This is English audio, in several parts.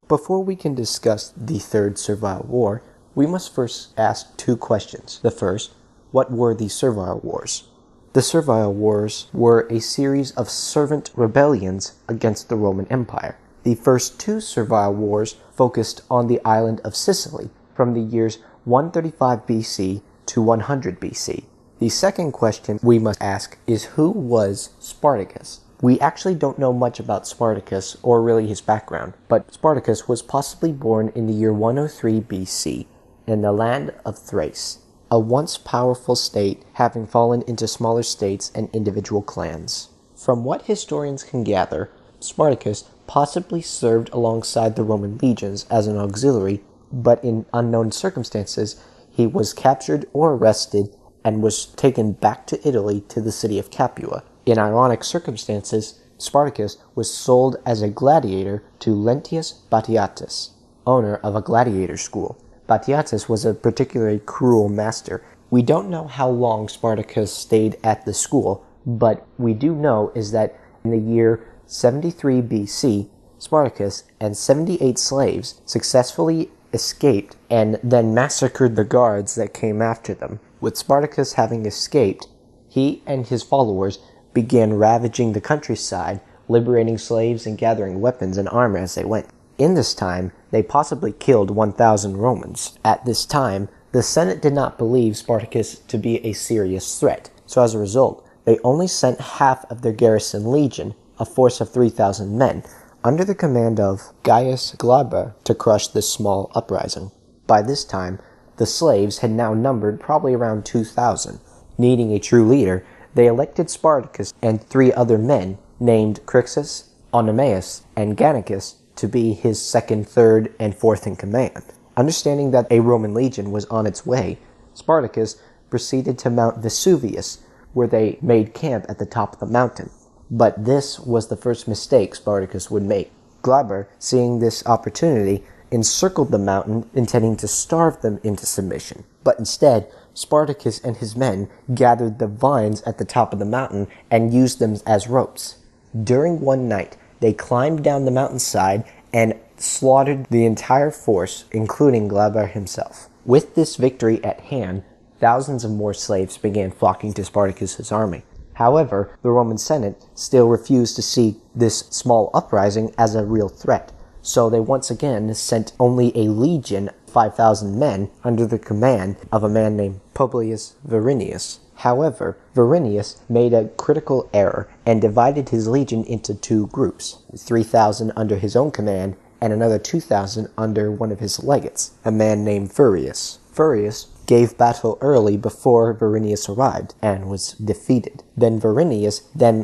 Before we can discuss the Third Servile War, we must first ask two questions. The first, what were the Servile Wars? The Servile Wars were a series of servant rebellions against the Roman Empire. The first two Servile Wars focused on the island of Sicily from the years 135 BC to 100 BC. The second question we must ask is, who was Spartacus? We actually don't know much about Spartacus or really his background, but Spartacus was possibly born in the year 103 BC in the land of Thrace, a once powerful state having fallen into smaller states and individual clans. From what historians can gather, Spartacus possibly served alongside the Roman legions as an auxiliary, but in unknown circumstances, he was captured or arrested and was taken back to Italy to the city of Capua. In ironic circumstances, Spartacus was sold as a gladiator to Lentius Batiatus, owner of a gladiator school. Batiatus was a particularly cruel master. We don't know how long Spartacus stayed at the school, but we do know is that in the year 73 BC, Spartacus and 78 slaves successfully escaped and then massacred the guards that came after them. With Spartacus having escaped, he and his followers began ravaging the countryside, liberating slaves and gathering weapons and armor as they went. In this time, they possibly killed 1,000 Romans. At this time, the Senate did not believe Spartacus to be a serious threat, so as a result, they only sent half of their garrison legion, a force of 3,000 men, under the command of Gaius Glaber to crush this small uprising. By this time, the slaves had now numbered probably around 2,000. Needing a true leader, they elected Spartacus and 3 other men named Crassus, Oenomaus, and Gannicus to be his second, third, and fourth in command. Understanding that a Roman legion was on its way, Spartacus proceeded to Mount Vesuvius, where they made camp at the top of the mountain. But this was the first mistake Spartacus would make. Glaber, seeing this opportunity, encircled the mountain, intending to starve them into submission. But instead, Spartacus and his men gathered the vines at the top of the mountain and used them as ropes. During one night, they climbed down the mountainside and slaughtered the entire force, including Glaber himself. With this victory at hand, thousands of more slaves began flocking to Spartacus's army. However, the Roman Senate still refused to see this small uprising as a real threat, so they once again sent only a legion, 5,000 men, under the command of a man named Publius Varinius. However, Varinius made a critical error and divided his legion into 2 groups, 3,000 under his own command and another 2,000 under one of his legates, a man named Furius. Furius gave battle early before Varinius arrived and was defeated. Then Varinius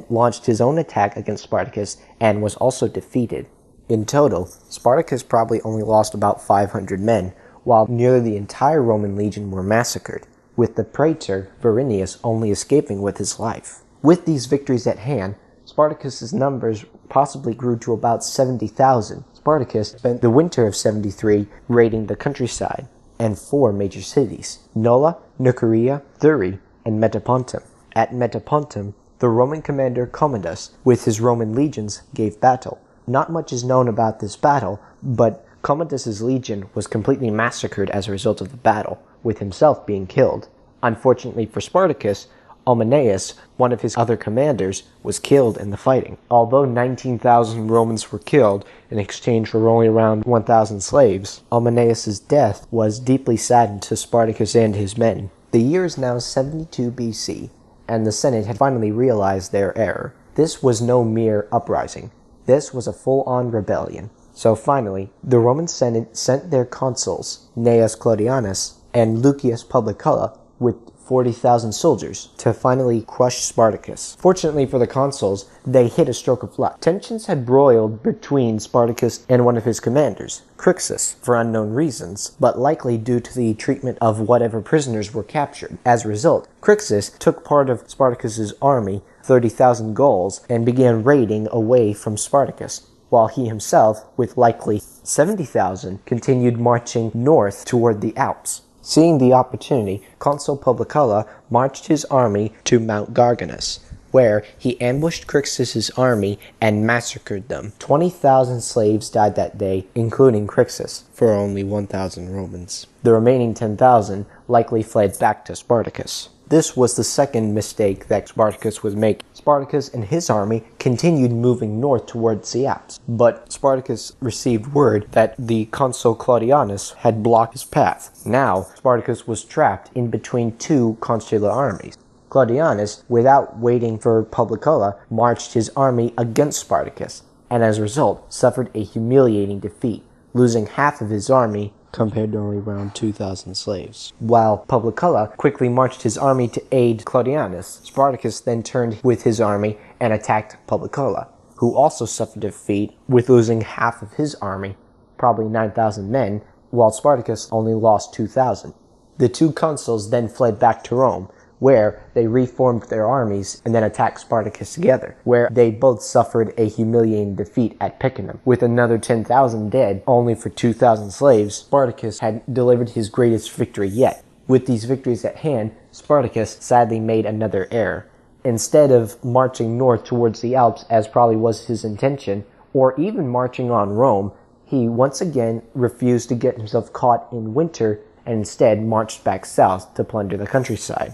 launched his own attack against Spartacus and was also defeated. In total, Spartacus probably only lost about 500 men, while nearly the entire Roman legion were massacred, with the praetor Varinius only escaping with his life. With these victories at hand, Spartacus's numbers possibly grew to about 70,000. Spartacus spent the winter of 73 raiding the countryside and 4 major cities, Nola, Nuceria, Thurii, and Metapontum. At Metapontum, the Roman commander Commodus, with his Roman legions, gave battle. Not much is known about this battle, but Commodus's legion was completely massacred as a result of the battle, with himself being killed. Unfortunately for Spartacus, Oenomaus, one of his other commanders, was killed in the fighting. Although 19,000 Romans were killed in exchange for only around 1,000 slaves, Oenomaus' death was deeply saddened to Spartacus and his men. The year is now 72 BC, and the Senate had finally realized their error. This was no mere uprising. This was a full-on rebellion. So finally, the Roman Senate sent their consuls, Gnaeus Claudianus and Lucius Publicola, with 40,000 soldiers to finally crush Spartacus. Fortunately for the consuls, they hit a stroke of luck. Tensions had broiled between Spartacus and one of his commanders, Crassus, for unknown reasons, but likely due to the treatment of whatever prisoners were captured. As a result, Crassus took part of Spartacus's army, 30,000 Gauls, and began raiding away from Spartacus, while he himself, with likely 70,000, continued marching north toward the Alps. Seeing the opportunity, Consul Publicola marched his army to Mount Garganus. where he ambushed Crassus's army and massacred them. 20,000 slaves died that day, including Crassus, for only 1,000 Romans. The remaining 10,000 likely fled back to Spartacus. This was the second mistake that Spartacus was making. Spartacus and his army continued moving north towards the Alps, but Spartacus received word that the consul Claudianus had blocked his path. Now, Spartacus was trapped in between two consular armies. Claudianus, without waiting for Publicola, marched his army against Spartacus, and as a result, suffered a humiliating defeat, losing half of his army compared to only around 2,000 slaves. While Publicola quickly marched his army to aid Claudianus, Spartacus then turned with his army and attacked Publicola, who also suffered defeat with losing half of his army, probably 9,000 men, while Spartacus only lost 2,000. The two consuls then fled back to Rome, where they reformed their armies and then attacked Spartacus together, where they both suffered a humiliating defeat at Picenum. With another 10,000 dead, only for 2,000 slaves, Spartacus had delivered his greatest victory yet. With these victories at hand, Spartacus sadly made another error. Instead of marching north towards the Alps, as probably was his intention, or even marching on Rome, he once again refused to get himself caught in winter and instead marched back south to plunder the countryside.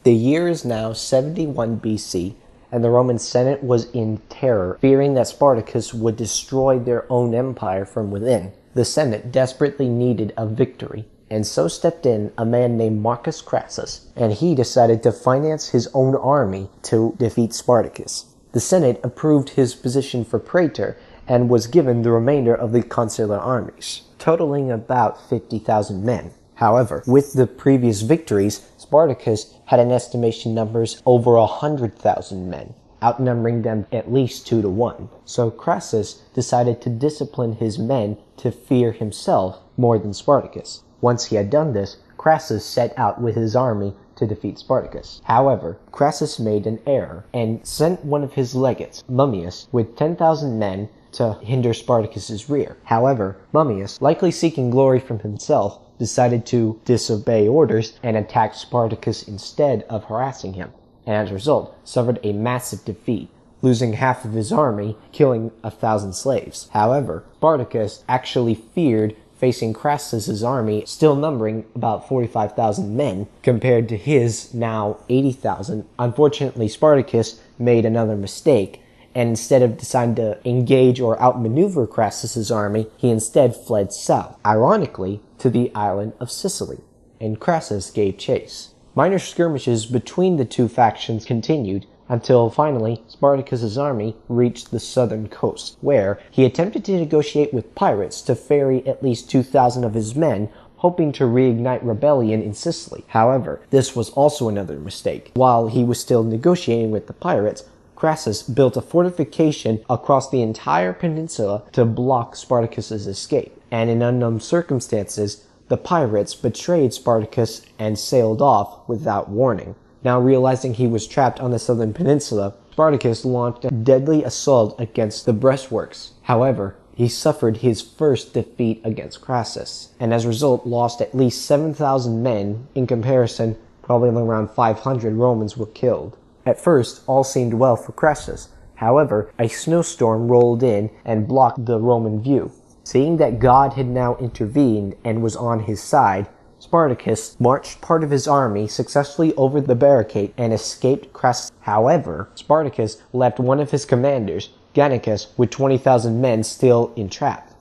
The year is now 71 BC, and the Roman Senate was in terror, fearing that Spartacus would destroy their own empire from within. The Senate desperately needed a victory, and so stepped in a man named Marcus Crassus, and he decided to finance his own army to defeat Spartacus. The Senate approved his position for praetor and was given the remainder of the consular armies, totaling about 50,000 men. However, with the previous victories, Spartacus had an estimation numbers over 100,000 men, outnumbering them at least 2 to 1. So Crassus decided to discipline his men to fear himself more than Spartacus. Once he had done this, Crassus set out with his army to defeat Spartacus. However, Crassus made an error and sent one of his legates, Mummius, with 10,000 men to hinder Spartacus's rear. However, Mummius, likely seeking glory from himself, decided to disobey orders and attack Spartacus instead of harassing him, and as a result, suffered a massive defeat, losing half of his army, killing 1,000 slaves. However, Spartacus actually feared facing Crassus's army, still numbering about 45,000 men, compared to his now 80,000. Unfortunately, Spartacus made another mistake, and instead of deciding to engage or outmaneuver Crassus's army, he instead fled south, ironically, to the island of Sicily, and Crassus gave chase. Minor skirmishes between the two factions continued until finally Spartacus's army reached the southern coast, where he attempted to negotiate with pirates to ferry at least 2,000 of his men, hoping to reignite rebellion in Sicily. However, this was also another mistake. While he was still negotiating with the pirates, Crassus built a fortification across the entire peninsula to block Spartacus's escape, and in unknown circumstances, the pirates betrayed Spartacus and sailed off without warning. Now realizing he was trapped on the southern peninsula, Spartacus launched a deadly assault against the breastworks. However, he suffered his first defeat against Crassus, and as a result lost at least 7,000 men. In comparison, probably around 500 Romans were killed. At first, all seemed well for Crassus. However, a snowstorm rolled in and blocked the Roman view. Seeing that God had now intervened and was on his side, Spartacus marched part of his army successfully over the barricade and escaped Crassus. However, Spartacus left one of his commanders, Gannicus, with 20,000 men still entrapped.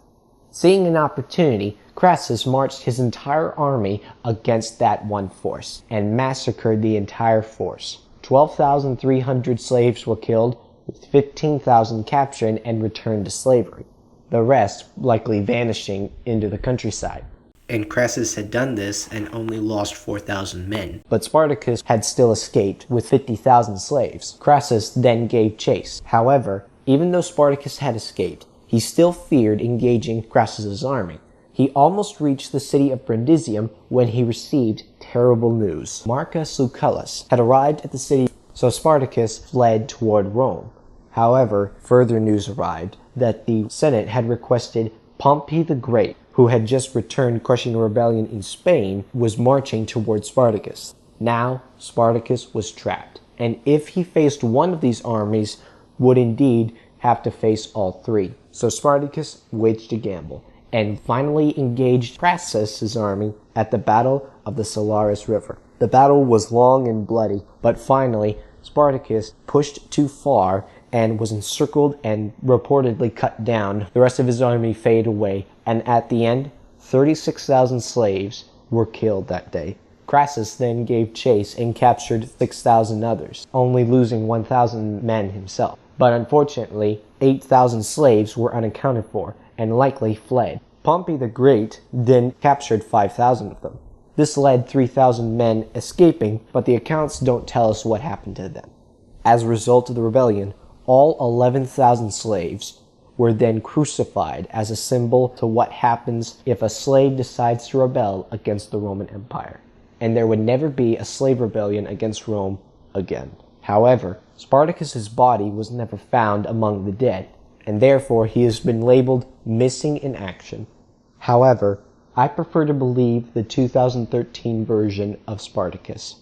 Seeing an opportunity, Crassus marched his entire army against that one force and massacred the entire force. 12,300 slaves were killed, with 15,000 captured and returned to slavery, the rest likely vanishing into the countryside. And Crassus had done this and only lost 4,000 men. But Spartacus had still escaped with 50,000 slaves. Crassus then gave chase. However, even though Spartacus had escaped, he still feared engaging Crassus's army. He almost reached the city of Brundisium when he received terrible news. Marcus Lucullus had arrived at the city, so Spartacus fled toward Rome. However, further news arrived that the Senate had requested Pompey the Great, who had just returned crushing a rebellion in Spain, was marching toward Spartacus. Now, Spartacus was trapped. and if he faced one of these armies, would indeed have to face all three. So Spartacus waged a gamble, and finally engaged Crassus' army at the Battle of the Salaris River. The battle was long and bloody, but finally Spartacus pushed too far and was encircled and reportedly cut down. The rest of his army faded away, and at the end, 36,000 slaves were killed that day. Crassus then gave chase and captured 6,000 others, only losing 1,000 men himself. But unfortunately, 8,000 slaves were unaccounted for and likely fled. Pompey the Great then captured 5,000 of them. This led 3,000 men escaping, but the accounts don't tell us what happened to them. As a result of the rebellion, all 11,000 slaves were then crucified as a symbol to what happens if a slave decides to rebel against the Roman Empire. And there would never be a slave rebellion against Rome again. However, Spartacus's body was never found among the dead, and therefore he has been labeled missing in action. However, I prefer to believe the 2013 version of Spartacus,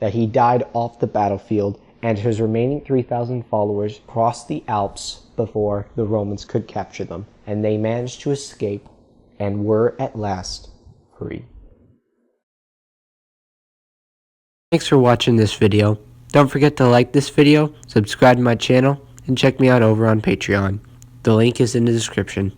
that he died off the battlefield and his remaining 3,000 followers crossed the Alps before the Romans could capture them, and they managed to escape and were at last free. Thanks for watching this video. Don't forget to like this video, subscribe to my channel, and check me out over on Patreon. The link is in the description.